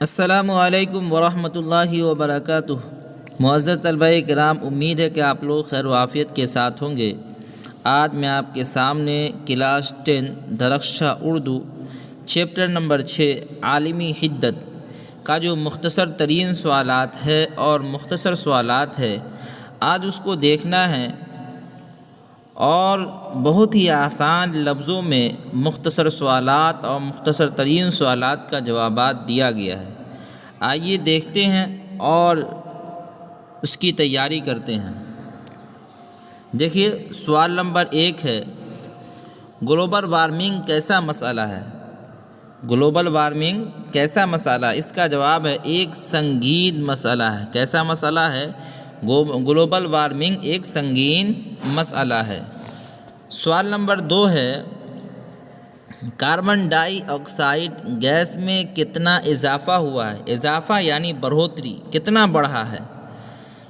السلام علیکم ورحمۃ اللہ وبرکاتہ۔ معزز طلبہ کرام، امید ہے کہ آپ لوگ خیر و عافیت کے ساتھ ہوں گے۔ آج میں آپ کے سامنے کلاس 10 درخشہ اردو چیپٹر نمبر 6 عالمی حدت کا جو مختصر ترین سوالات ہے اور مختصر سوالات ہے، آج اس کو دیکھنا ہے اور بہت ہی آسان لفظوں میں مختصر سوالات اور مختصر ترین سوالات کا جوابات دیا گیا ہے۔ آئیے دیکھتے ہیں اور اس کی تیاری کرتے ہیں۔ دیکھیے سوال نمبر 1 ہے، گلوبل وارمنگ کیسا مسئلہ ہے؟ گلوبل وارمنگ کیسا مسئلہ؟ اس کا جواب ہے ایک سنگین مسئلہ ہے۔ کیسا مسئلہ ہے؟ گلوبل وارمنگ ایک سنگین مسئلہ ہے۔ سوال نمبر 2 ہے، کاربن ڈائی آکسائڈ گیس میں کتنا اضافہ ہوا ہے؟ اضافہ یعنی بڑھوتری، کتنا بڑھا ہے؟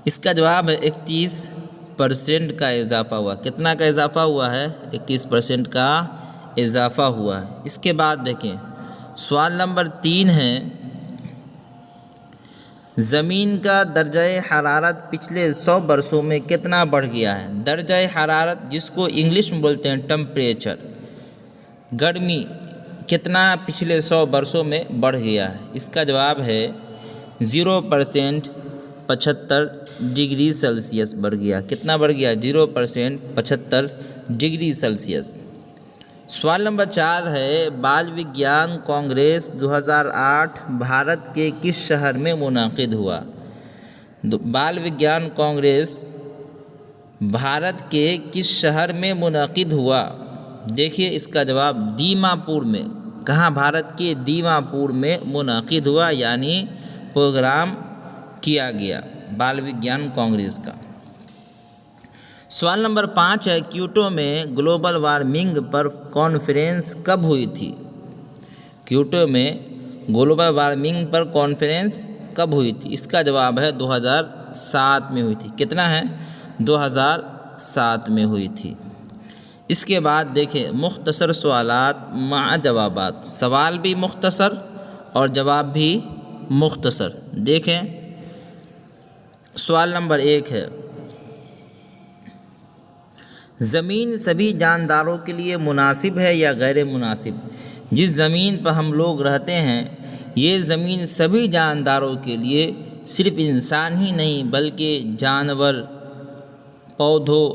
اس کا جواب ہے 31% کا اضافہ ہوا۔ کتنا کا اضافہ ہوا ہے؟ 31% کا اضافہ ہوا ہے۔ اس کے بعد دیکھیں سوال نمبر 3 ہے، زمین کا درجہ حرارت پچھلے 100 برسوں میں کتنا بڑھ گیا ہے؟ درجہ حرارت جس کو انگلش میں بولتے ہیں ٹمپریچر، گرمی، کتنا پچھلے 100 برسوں میں بڑھ گیا ہے؟ اس کا جواب ہے 0% 75 ڈگری سیلسیس بڑھ گیا۔ کتنا بڑھ گیا؟ 0% 75 ڈگری سیلسیس۔ سوال نمبر 4 ہے، بال وگیان کانگریس 2008 بھارت کے کس شہر میں منعقد ہوا؟ بال وگیان کانگریس بھارت کے کس شہر میں منعقد ہوا؟ دیکھیے اس کا جواب دیما پور میں۔ کہاں؟ بھارت کے دیما پور میں منعقد ہوا، یعنی پروگرام کیا گیا بال وگیان کانگریس کا۔ سوال نمبر 5 ہے، کیوٹو میں گلوبل وارمنگ پر کانفرنس کب ہوئی تھی؟ کیوٹو میں گلوبل وارمنگ پر کانفرنس کب ہوئی تھی؟ اس کا جواب ہے 2007 میں ہوئی تھی۔ کتنا ہے؟ 2007 میں ہوئی تھی۔ اس کے بعد دیکھیں مختصر سوالات مع جوابات، سوال بھی مختصر اور جواب بھی مختصر۔ دیکھیں سوال نمبر 1 ہے، زمین سبھی جانداروں کے لیے مناسب ہے یا غیر مناسب؟ جس زمین پر ہم لوگ رہتے ہیں یہ زمین سبھی جانداروں کے لیے، صرف انسان ہی نہیں بلکہ جانور، پودوں،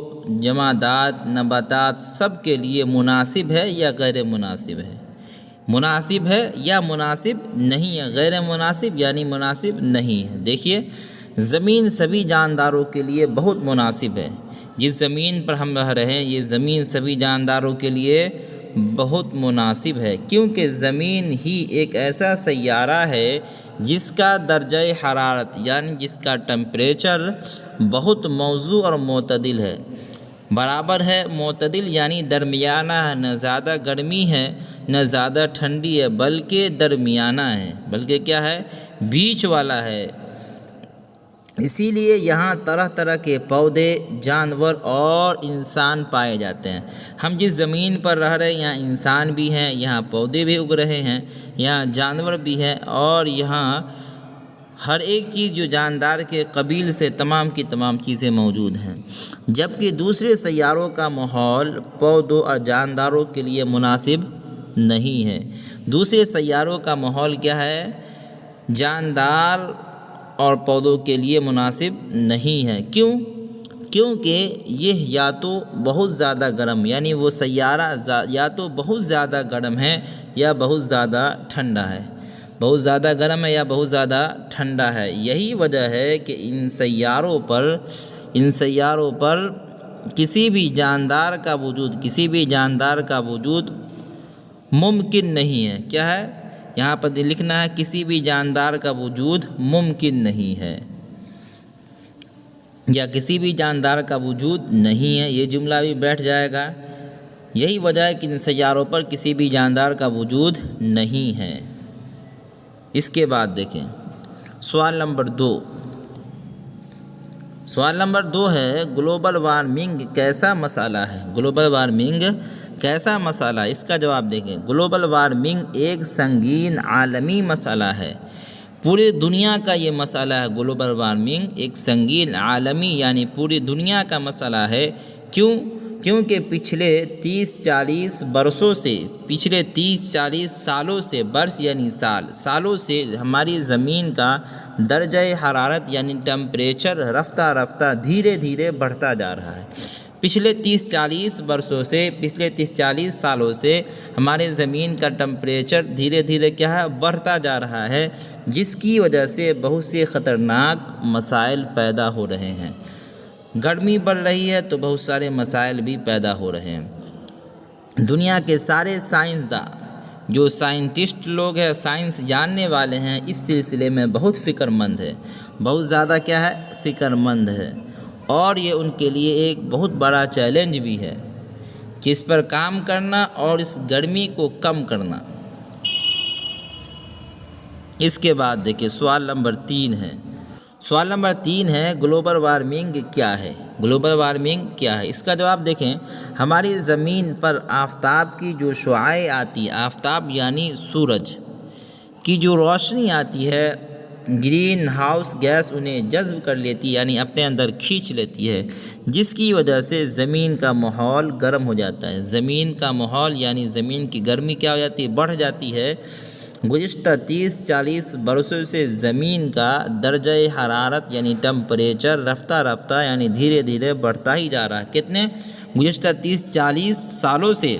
جمادات، نباتات سب کے لیے مناسب ہے یا غیر مناسب ہے؟ مناسب ہے یا مناسب نہیں ہے؟ غیر مناسب یعنی مناسب نہیں ہے۔ دیکھیے زمین سبھی جانداروں کے لیے بہت مناسب ہے۔ جس زمین پر ہم رہ رہے ہیں یہ زمین سبھی جانداروں کے لیے بہت مناسب ہے، کیونکہ زمین ہی ایک ایسا سیارہ ہے جس کا درجہ حرارت یعنی جس کا ٹمپریچر بہت موزوں اور معتدل ہے، برابر ہے، معتدل یعنی درمیانہ ہے، نہ زیادہ گرمی ہے نہ زیادہ ٹھنڈی ہے بلکہ درمیانہ ہے، بلکہ کیا ہے؟ بیچ والا ہے۔ اسی لیے یہاں طرح طرح کے پودے، جانور اور انسان پائے جاتے ہیں۔ ہم جس زمین پر رہ رہے ہیں یہاں انسان بھی ہیں، یہاں پودے بھی اگ رہے ہیں، یہاں جانور بھی ہیں، اور یہاں ہر ایک چیز جو جاندار کے قبیل سے تمام کی تمام چیزیں موجود ہیں۔ جبکہ دوسرے سیاروں کا ماحول پودوں اور جانداروں کے لیے مناسب نہیں ہے۔ دوسرے سیاروں کا ماحول کیا ہے؟ جاندار اور پودوں کے لیے مناسب نہیں ہے۔ کیوں؟ کیونکہ یہ یا تو بہت زیادہ گرم، یعنی وہ سیارہ یا تو بہت زیادہ گرم ہے یا بہت زیادہ ٹھنڈا ہے، بہت زیادہ گرم ہے یا بہت زیادہ ٹھنڈا ہے۔ یہی وجہ ہے کہ ان سیاروں پر کسی بھی جاندار کا وجود ممکن نہیں ہے۔ کیا ہے؟ یہاں پر لکھنا ہے کسی بھی جاندار کا وجود ممکن نہیں ہے یا کسی بھی جاندار کا وجود نہیں ہے، یہ جملہ بھی بیٹھ جائے گا۔ یہی وجہ ہے کہ ان سیاروں پر کسی بھی جاندار کا وجود نہیں ہے۔ اس کے بعد دیکھیں سوال نمبر 2۔ سوال نمبر 2 ہے، گلوبل وارمنگ کیسا مسئلہ ہے؟ گلوبل وارمنگ کیسا مسئلہ؟ اس کا جواب دیکھیں، گلوبل وارمنگ ایک سنگین عالمی مسئلہ ہے۔ پوری دنیا کا یہ مسئلہ ہے گلوبل وارمنگ، ایک سنگین عالمی یعنی پوری دنیا کا مسئلہ ہے۔ کیونکہ پچھلے 30-40 برسوں سے، پچھلے 30-40 سالوں سے، برس یعنی سالوں سے ہماری زمین کا درجہ حرارت یعنی ٹمپریچر رفتہ دھیرے دھیرے بڑھتا جا رہا ہے۔ پچھلے 30-40 برسوں سے، پچھلے 30-40 سالوں سے ہمارے زمین کا ٹمپریچر دھیرے دھیرے کیا ہے، بڑھتا جا رہا ہے، جس کی وجہ سے بہت سے خطرناک مسائل پیدا ہو رہے ہیں۔ گرمی بڑھ رہی ہے تو بہت سارے مسائل بھی پیدا ہو رہے ہیں۔ دنیا کے سارے سائنسداں، جو سائنٹسٹ لوگ ہیں، سائنس جاننے والے ہیں، اس سلسلے میں بہت فکر مند ہے، بہت زیادہ کیا ہے، فکر مند ہے، اور یہ ان کے لیے ایک بہت بڑا چیلنج بھی ہے کہ اس پر کام کرنا اور اس گرمی کو کم کرنا۔ اس کے بعد دیکھیں سوال نمبر 3 ہے۔ سوال نمبر 3 ہے گلوبل وارمنگ کیا ہے؟ گلوبل وارمنگ کیا ہے؟ اس کا جواب دیکھیں، ہماری زمین پر آفتاب کی جو شعاعیں آتی، آفتاب یعنی سورج کی جو روشنی آتی ہے، گرین ہاؤس گیس انہیں جذب کر لیتی یعنی اپنے اندر کھینچ لیتی ہے، جس کی وجہ سے زمین کا ماحول گرم ہو جاتا ہے۔ زمین کا ماحول یعنی زمین کی گرمی کیا ہو جاتی ہے، بڑھ جاتی ہے۔ گزشتہ 30-40 برسوں سے زمین کا درجہ حرارت یعنی ٹمپریچر رفتہ یعنی دھیرے دھیرے بڑھتا ہی جا رہا ہے۔ کتنے؟ گزشتہ 30-40 سالوں سے،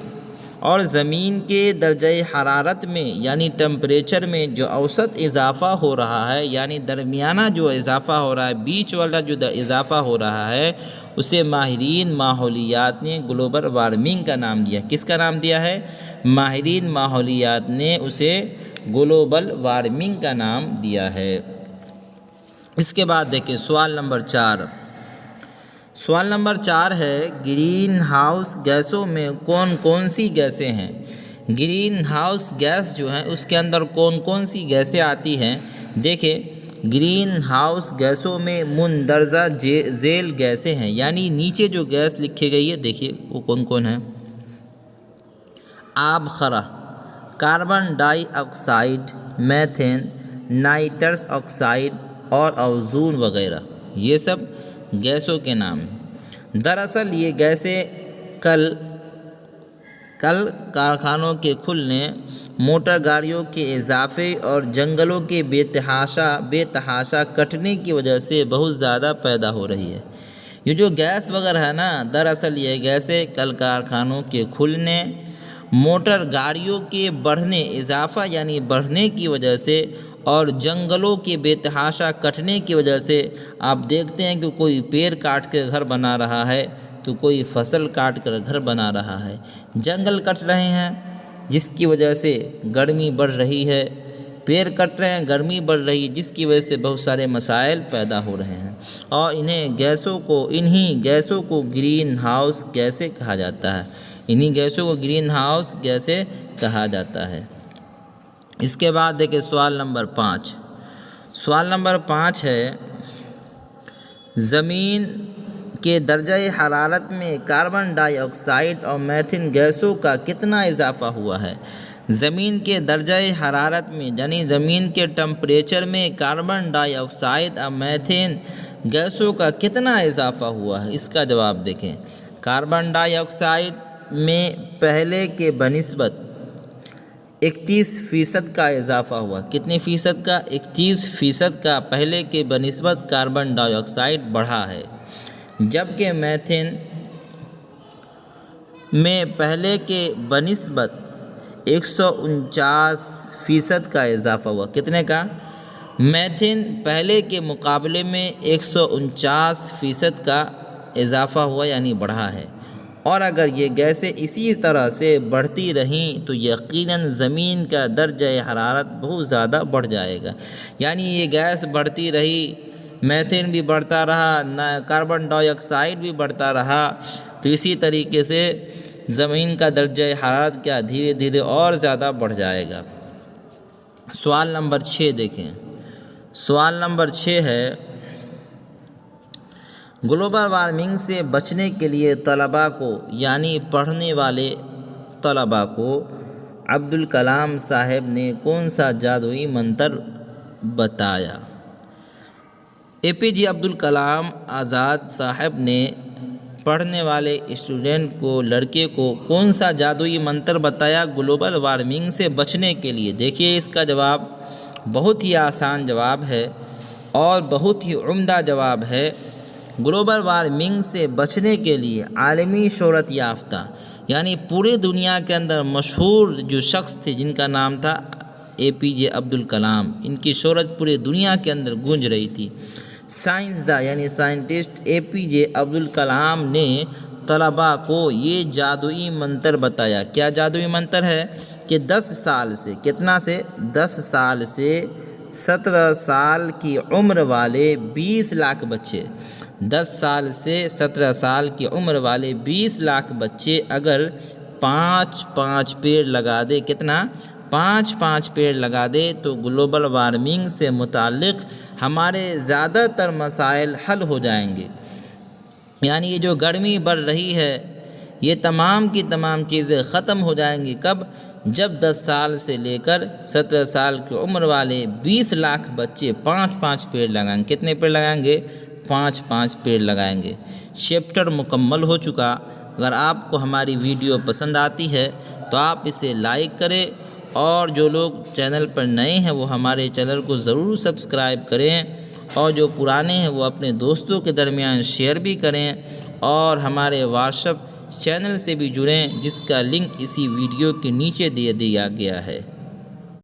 اور زمین کے درجہ حرارت میں یعنی ٹمپریچر میں جو اوسط اضافہ ہو رہا ہے، یعنی درمیانہ جو اضافہ ہو رہا ہے، بیچ والا جو اضافہ ہو رہا ہے، اسے ماہرین ماحولیات نے گلوبل وارمنگ کا نام دیا۔ کس کا نام دیا ہے؟ ماہرین ماحولیات نے اسے گلوبل وارمنگ کا نام دیا ہے۔ اس کے بعد دیکھیں سوال نمبر 4۔ سوال نمبر 4 ہے گرین ہاؤس گیسوں میں کون کون سی گیسیں ہیں؟ گرین ہاؤس گیس جو ہیں اس کے اندر کون کون سی گیسیں آتی ہیں؟ دیکھیں، گرین ہاؤس گیسوں میں مندرجہ ذیل گیسیں ہیں، یعنی نیچے جو گیس لکھی گئی ہے دیکھیے وہ کون کون ہیں۔ آب خرا، کاربن ڈائی آکسائڈ، میتھین، نائٹرس آکسائڈ اور اوزون وغیرہ، یہ سب گیسوں کے نام ہیں۔ دراصل یہ گیسیں کل کارخانوں کے کھلنے، موٹر گاڑیوں کے اضافے اور جنگلوں کے بے تحاشا کٹنے کی وجہ سے بہت زیادہ پیدا ہو رہی ہے۔ یہ جو گیس وغیرہ ہے نا، دراصل یہ گیسیں کل کارخانوں کے کھلنے، موٹر گاڑیوں کے اضافہ یعنی بڑھنے کی وجہ سے، اور جنگلوں کے بے تحاشا کٹنے کی وجہ سے، آپ دیکھتے ہیں کہ کوئی پیڑ کاٹ کے گھر بنا رہا ہے تو کوئی فصل کاٹ کر گھر بنا رہا ہے، جنگل کٹ رہے ہیں جس کی وجہ سے گرمی بڑھ رہی ہے، پیڑ کٹ رہے ہیں گرمی بڑھ رہی ہے، جس کی وجہ سے بہت سارے مسائل پیدا ہو رہے ہیں، اور انہی گیسوں کو گرین ہاؤس گیسیں کہا جاتا ہے۔ انہی گیسوں کو گرین ہاؤس گیسیں کہا جاتا ہے۔ اس کے بعد دیکھیں سوال نمبر 5۔ سوال نمبر 5 ہے زمین کے درجہ حرارت میں کاربن ڈائی آکسائڈ اور میتھین گیسوں کا کتنا اضافہ ہوا ہے؟ زمین کے درجہ حرارت میں یعنی زمین کے ٹمپریچر میں کاربن ڈائی آکسائڈ اور میتھین گیسوں کا کتنا اضافہ ہوا ہے؟ اس کا جواب دیکھیں، کاربن ڈائی آکسائڈ میں پہلے کے بنسبت 31% کا اضافہ ہوا۔ کتنے فیصد کا؟ 31% کا پہلے کے بنسبت کاربن ڈائی آکسائڈ بڑھا ہے، جبکہ میتھین میں پہلے کے بنسبت 149% کا اضافہ ہوا۔ کتنے کا؟ میتھین پہلے کے مقابلے میں 149% کا اضافہ ہوا یعنی بڑھا ہے، اور اگر یہ گیسیں اسی طرح سے بڑھتی رہیں تو یقیناً زمین کا درجہ حرارت بہت زیادہ بڑھ جائے گا۔ یعنی یہ گیس بڑھتی رہی، میتھین بھی بڑھتا رہا، کاربن ڈائی آکسائڈ بھی بڑھتا رہا، تو اسی طریقے سے زمین کا درجہ حرارت کیا دھیرے دھیرے اور زیادہ بڑھ جائے گا۔ سوال نمبر 6 دیکھیں۔ سوال نمبر 6 ہے گلوبل وارمنگ سے بچنے کے لیے طلباء کو یعنی پڑھنے والے طلباء کو عبدالکلام صاحب نے کون سا جادوئی منتر بتایا۔ اے پی جے عبد الکلام آزاد صاحب نے پڑھنے والے اسٹوڈنٹ کو، لڑکے کو کون سا جادوئی منتر بتایا گلوبل وارمنگ سے بچنے کے لیے؟ دیکھیے اس کا جواب بہت ہی آسان جواب ہے اور بہت ہی عمدہ جواب ہے۔ گلوبل وارمنگ سے بچنے کے لیے عالمی شہرت یافتہ، یعنی پورے دنیا کے اندر مشہور جو شخص تھے جن کا نام تھا اے پی جے عبد الکلام، ان کی شہرت پورے دنیا کے اندر گونج رہی تھی۔ سائنسداں یعنی سائنٹسٹ اے پی جے عبد الکلام نے طلباء کو یہ جادوئی منتر بتایا۔ کیا جادوئی منتر ہے کہ 10 سال سے، کتنا سے 10 سال سے 17 سال کی عمر والے 20 لاکھ بچے، 10 سال سے 17 سال کی عمر والے 20 لاکھ بچے اگر 5 پیڑ لگا دے، کتنا 5 پیڑ لگا دے تو گلوبل وارمنگ سے متعلق ہمارے زیادہ تر مسائل حل ہو جائیں گے۔ یعنی یہ جو گرمی بڑھ رہی ہے یہ تمام کی تمام چیزیں ختم ہو جائیں گی۔ کب؟ جب 10 سال سے لے کر 17 سال کی عمر والے 20 لاکھ بچے 5 پیڑ لگائیں گے۔ کتنے پیڑ لگائیں گے؟ 5 پیڑ لگائیں گے۔ چیپٹر مکمل ہو چکا۔ اگر آپ کو ہماری ویڈیو پسند آتی ہے تو آپ اسے لائک کریں، اور جو لوگ چینل پر نئے ہیں وہ ہمارے چینل کو ضرور سبسکرائب کریں، اور جو پرانے ہیں وہ اپنے دوستوں کے درمیان شیئر بھی کریں، اور ہمارے واٹس ایپ چینل سے بھی جڑیں جس کا لنک اسی ویڈیو کے نیچے دے دیا گیا ہے۔